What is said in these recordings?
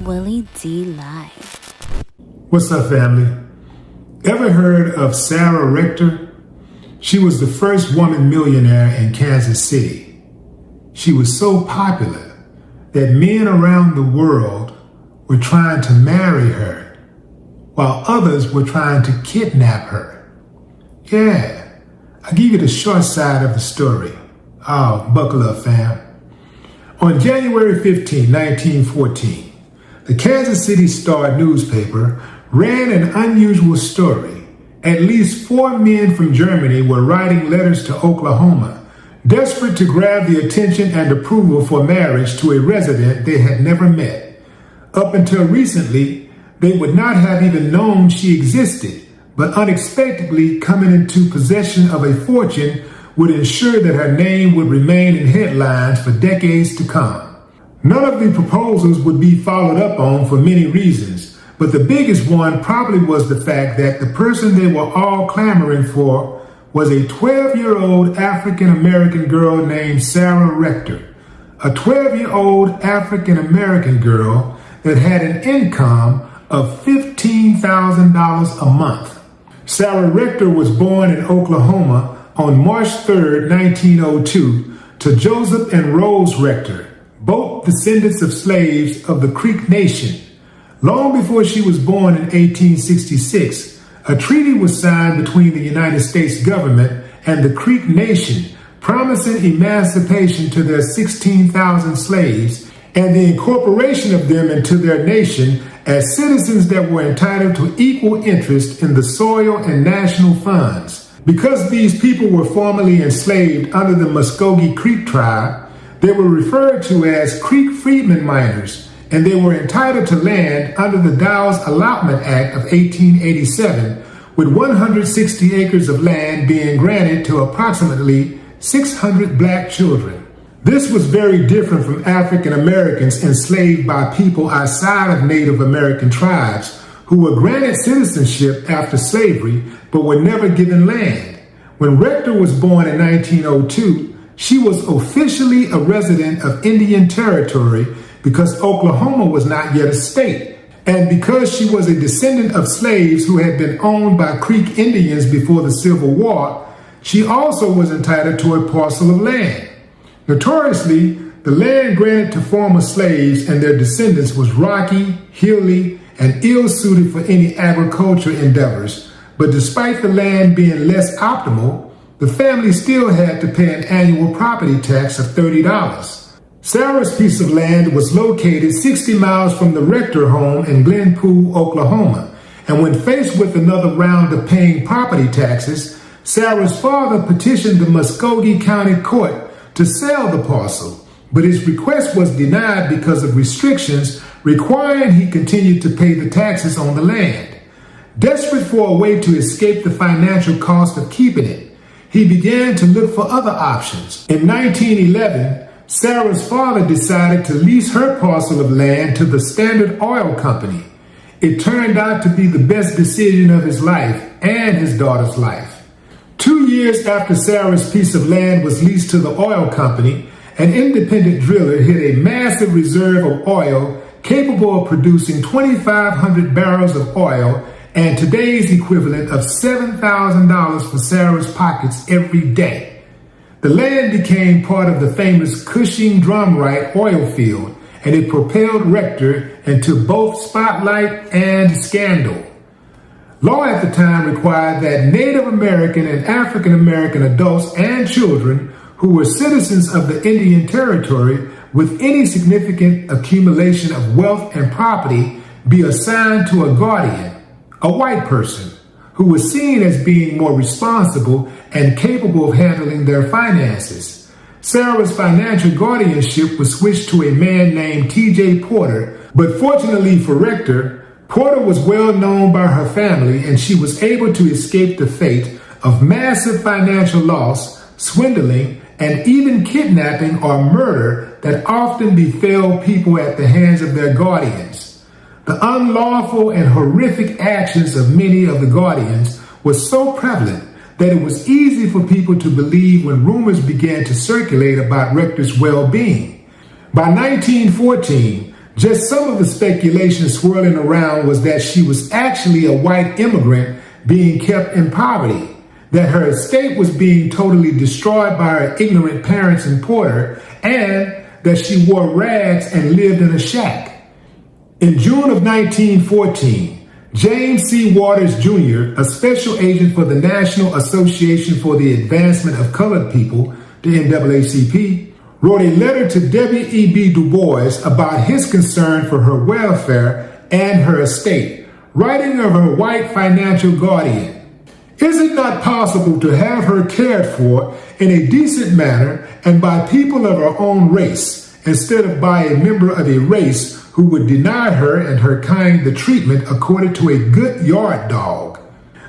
Willie D Live. What's up, family? Ever heard of Sarah Rector? She was the first woman millionaire in Kansas City. She was so popular that men around the world were trying to marry her, while others were trying to kidnap her. Yeah, I'll give you the short side of the story. Oh, buckle up, fam. On January 15, 1914, the Kansas City Star newspaper ran an unusual story. At least 4 men from Germany were writing letters to Oklahoma, desperate to grab the attention and approval for marriage to a resident they had never met. Up until recently, they would not have even known she existed, but unexpectedly coming into possession of a fortune would ensure that her name would remain in headlines for decades to come. None of the proposals would be followed up on for many reasons, but the biggest one probably was the fact that the person they were all clamoring for was a 12-year-old African-American girl named Sarah Rector, a 12-year-old African-American girl that had an income of $15,000 a month. Sarah Rector was born in Oklahoma on March 3, 1902, to Joseph and Rose Rector, both descendants of slaves of the Creek Nation. Long before she was born in 1866, a treaty was signed between the United States government and the Creek Nation, promising emancipation to their 16,000 slaves and the incorporation of them into their nation as citizens that were entitled to equal interest in the soil and national funds. Because these people were formerly enslaved under the Muskogee Creek tribe, they were referred to as Creek freedmen miners, and they were entitled to land under the Dow's Allotment Act of 1887, with 160 acres of land being granted to approximately 600 black children. This was very different from African Americans enslaved by people outside of Native American tribes, who were granted citizenship after slavery but were never given land. When Rector was born in 1902, she was officially a resident of Indian Territory because Oklahoma was not yet a state, and because she was a descendant of slaves who had been owned by Creek Indians before the Civil War. She also was entitled to a parcel of land. Notoriously, the land granted to former slaves and their descendants was rocky, hilly, and ill-suited for any agricultural endeavors, but despite the land being less optimal, the family still had to pay an annual property tax of $30. Sarah's piece of land was located 60 miles from the Rector home in Glenpool, Oklahoma, and when faced with another round of paying property taxes, Sarah's father petitioned the Muskogee County Court to sell the parcel, but his request was denied because of restrictions requiring he continue to pay the taxes on the land. Desperate for a way to escape the financial cost of keeping it, he began to look for other options. In 1911, Sarah's father decided to lease her parcel of land to the Standard Oil Company. It turned out to be the best decision of his life and his daughter's life. 2 years after Sarah's piece of land was leased to the oil company, an independent driller hit a massive reserve of oil capable of producing 2,500 barrels of oil and today's equivalent of $7,000 for Sarah's pockets every day. The land became part of the famous Cushing Drumright oil field, and it propelled Rector into both spotlight and scandal. Law at the time required that Native American and African American adults and children who were citizens of the Indian Territory with any significant accumulation of wealth and property be assigned to a guardian, a white person, who was seen as being more responsible and capable of handling their finances. Sarah's financial guardianship was switched to a man named T.J. Porter, but fortunately for Rector, Porter was well known by her family and she was able to escape the fate of massive financial loss, swindling, and even kidnapping or murder that often befell people at the hands of their guardians. The unlawful and horrific actions of many of the guardians was so prevalent that it was easy for people to believe when rumors began to circulate about Rector's well-being. By 1914, Just some of the speculation swirling around was that she was actually a white immigrant being kept in poverty, that her estate was being totally destroyed by her ignorant parents in Porter, and that she wore rags and lived in a shack. In June of 1914, James C. Waters Jr., a special agent for the National Association for the Advancement of Colored People, the NAACP, wrote a letter to W.E.B. Du Bois about his concern for her welfare and her estate, writing of her white financial guardian. Is it not possible to have her cared for in a decent manner and by people of her own race, instead of by a member of a race who would deny her and her kind the treatment accorded to a good yard dog?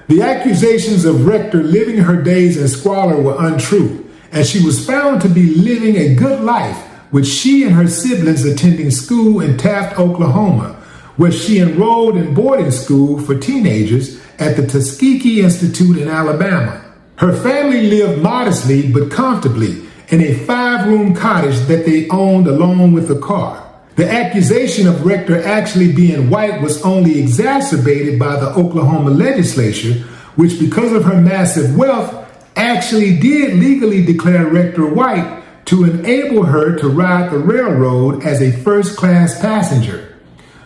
The accusations of Rector living her days in squalor were untrue, and she was found to be living a good life, with she and her siblings attending school in Taft, Oklahoma, where she enrolled in boarding school for teenagers at the Tuskegee Institute in Alabama. Her family lived modestly but comfortably in a 5-room cottage that they owned along with a car. The accusation of Rector actually being white was only exacerbated by the Oklahoma legislature, which, because of her massive wealth, actually did legally declare Rector white to enable her to ride the railroad as a first-class passenger.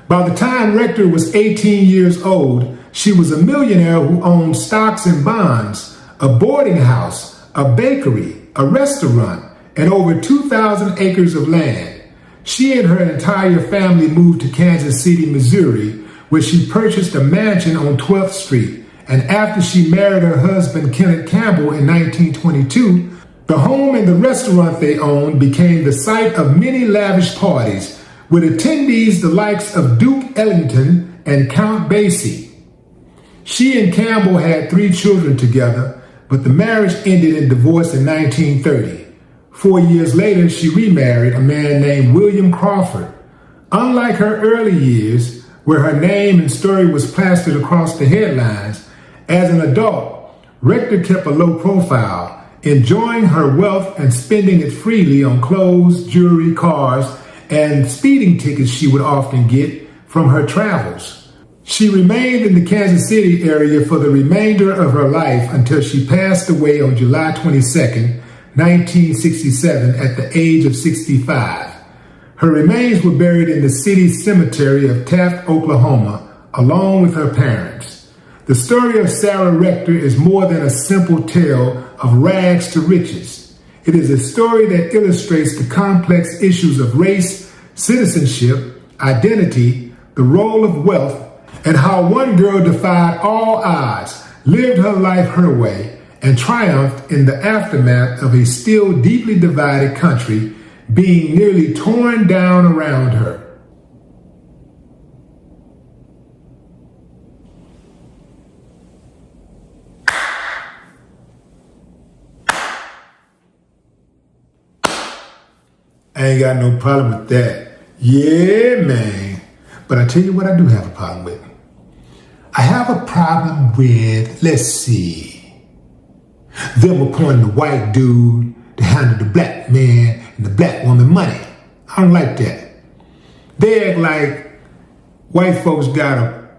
By the time Rector was 18 years old, she was a millionaire who owned stocks and bonds, a boarding house, a bakery, a restaurant, and over 2,000 acres of land. She and her entire family moved to Kansas City, Missouri, where she purchased a mansion on 12th Street. And after she married her husband, Kenneth Campbell, in 1922, the home and the restaurant they owned became the site of many lavish parties, with attendees the likes of Duke Ellington and Count Basie. She and Campbell had 3 children together, but the marriage ended in divorce in 1930. 4 years later, she remarried a man named William Crawford. Unlike her early years, where her name and story was plastered across the headlines, as an adult, Rector kept a low profile, enjoying her wealth and spending it freely on clothes, jewelry, cars, and speeding tickets she would often get from her travels. She remained in the Kansas City area for the remainder of her life until she passed away on July 22nd, 1967, at the age of 65. Her remains were buried in the city cemetery of Taft, Oklahoma, along with her parents. The story of Sarah Rector is more than a simple tale of rags to riches. It is a story that illustrates the complex issues of race, citizenship, identity, the role of wealth, and how one girl defied all odds, lived her life her way, and triumphed in the aftermath of a still deeply divided country being nearly torn down around her. I ain't got no problem with that. Yeah, man. But I tell you what I do have a problem with. I have a problem with, let's see, them appointing the white dude to handle the black man and the black woman money. I don't like that. They act like white folks got a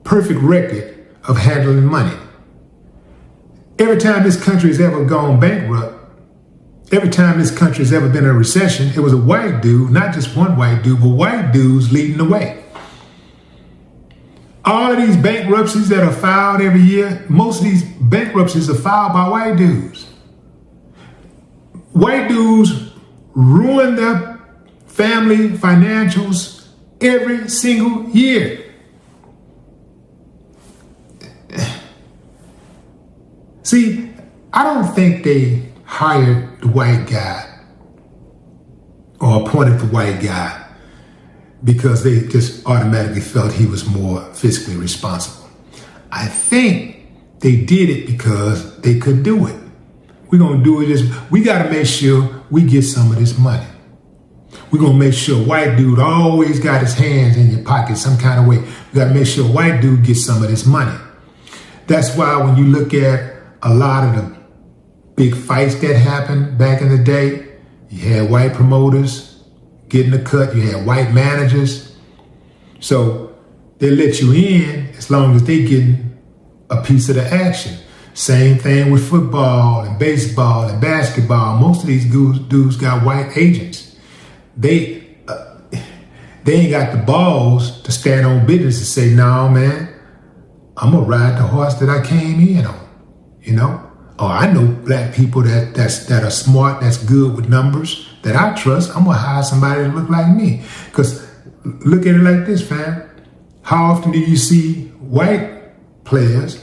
perfect record of handling money. Every time this country has ever gone bankrupt, every time this country has ever been in a recession, it was a white dude, not just one white dude, but white dudes leading the way. All of these bankruptcies that are filed every year, most of these bankruptcies are filed by white dudes. White dudes ruin their family financials every single year. See, I don't think they hired the white guy or appointed the white guy because they just automatically felt he was more fiscally responsible. I think they did it because they could do it. We're going to do it. We got to make sure we get some of this money. We're going to make sure white dude always got his hands in your pocket some kind of way. We got to make sure white dude gets some of this money. That's why when you look at a lot of the big fights that happened back in the day, you had white promoters getting the cut, you had white managers, So they let you in as long as they getting a piece of the action. Same thing with football and baseball and basketball. Most of these dudes got white agents. They ain't got the balls to stand on business and say, "No, man, I'm gonna ride the horse that I came in on." You know? Or I know black people that are smart, that's good with numbers, that I trust. I'm gonna hire somebody that look like me. Because look at it like this, fam. How often do you see white players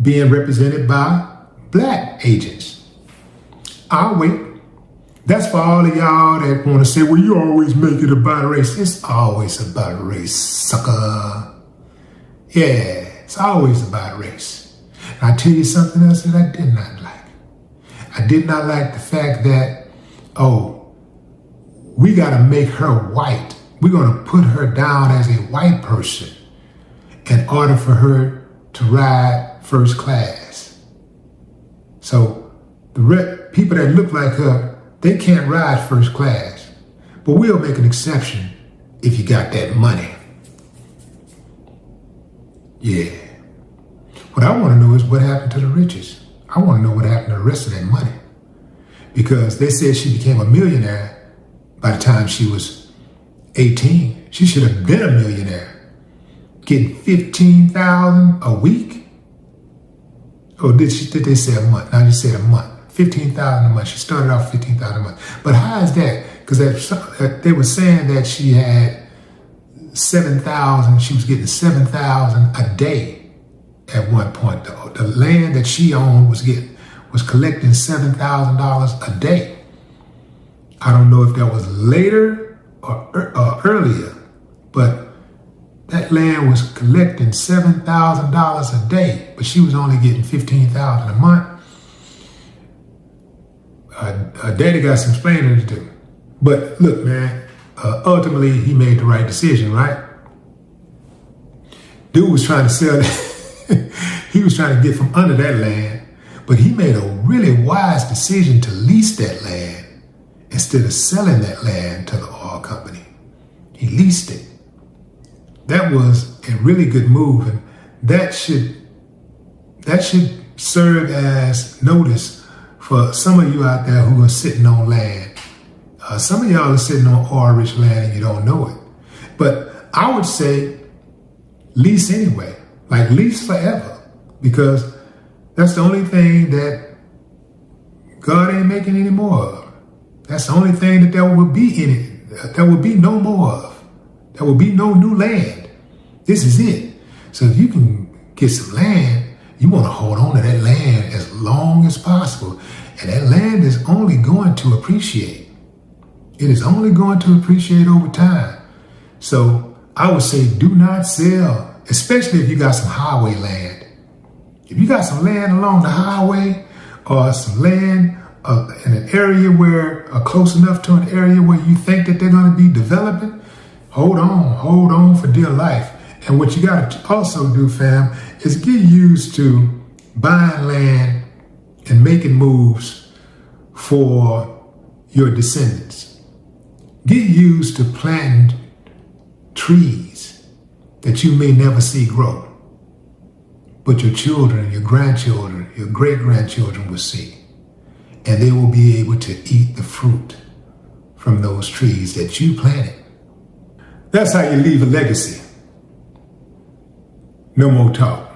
being represented by black agents? I'll wait. That's for all of y'all that want to say, "Well, you always make it about a race." It's always about a race, sucker. Yeah, it's always about race. And I tell you something else that I did not like. I did not like the fact that, we got to make her white. We're going to put her down as a white person in order for her to ride first class. So the people that look like her, they can't ride first class. But we'll make an exception if you got that money. Yeah. What I want to know is what happened to the richest. I want to know what happened to the rest of that money. Because they said she became a millionaire by the time she was 18. She should have been a millionaire. Getting $15,000 a week? Or did they say a month? No, they said a month. $15,000 a month. She started off $15,000 a month. But how is that? Because they were saying that she had 7,000. She was getting 7,000 a day at one point. The land that she owned was collecting $7,000 a day. I don't know if that was later or earlier, but that land was collecting $7,000 a day, but she was only getting $15,000 a month. Her daddy got some explaining to do. But look, man, ultimately he made the right decision, right? Dude was trying to sell that. He was trying to get from under that land, but he made a really wise decision to lease that land instead of selling that land to the oil company. He leased it. That was a really good move, and that should serve as notice for some of you out there who are sitting on land. Some of y'all are sitting on oil-rich land and you don't know it. But I would say lease anyway, like lease forever, because that's the only thing that God ain't making any more of. That's the only thing that there will be in it. There will be no more of. There will be no new land. This is it. So if you can get some land, you want to hold on to that land as long as possible. And that land is only going to appreciate. It is only going to appreciate over time. So I would say do not sell, especially if you got some highway land. If you got some land along the highway or some land in an area where, close enough to an area where you think that they're going to be developing, hold on for dear life. And what you got to also do, fam, is get used to buying land and making moves for your descendants. Get used to planting trees that you may never see grow, but your children, your grandchildren, your great-grandchildren will see. And they will be able to eat the fruit from those trees that you planted. That's how you leave a legacy. No more talk.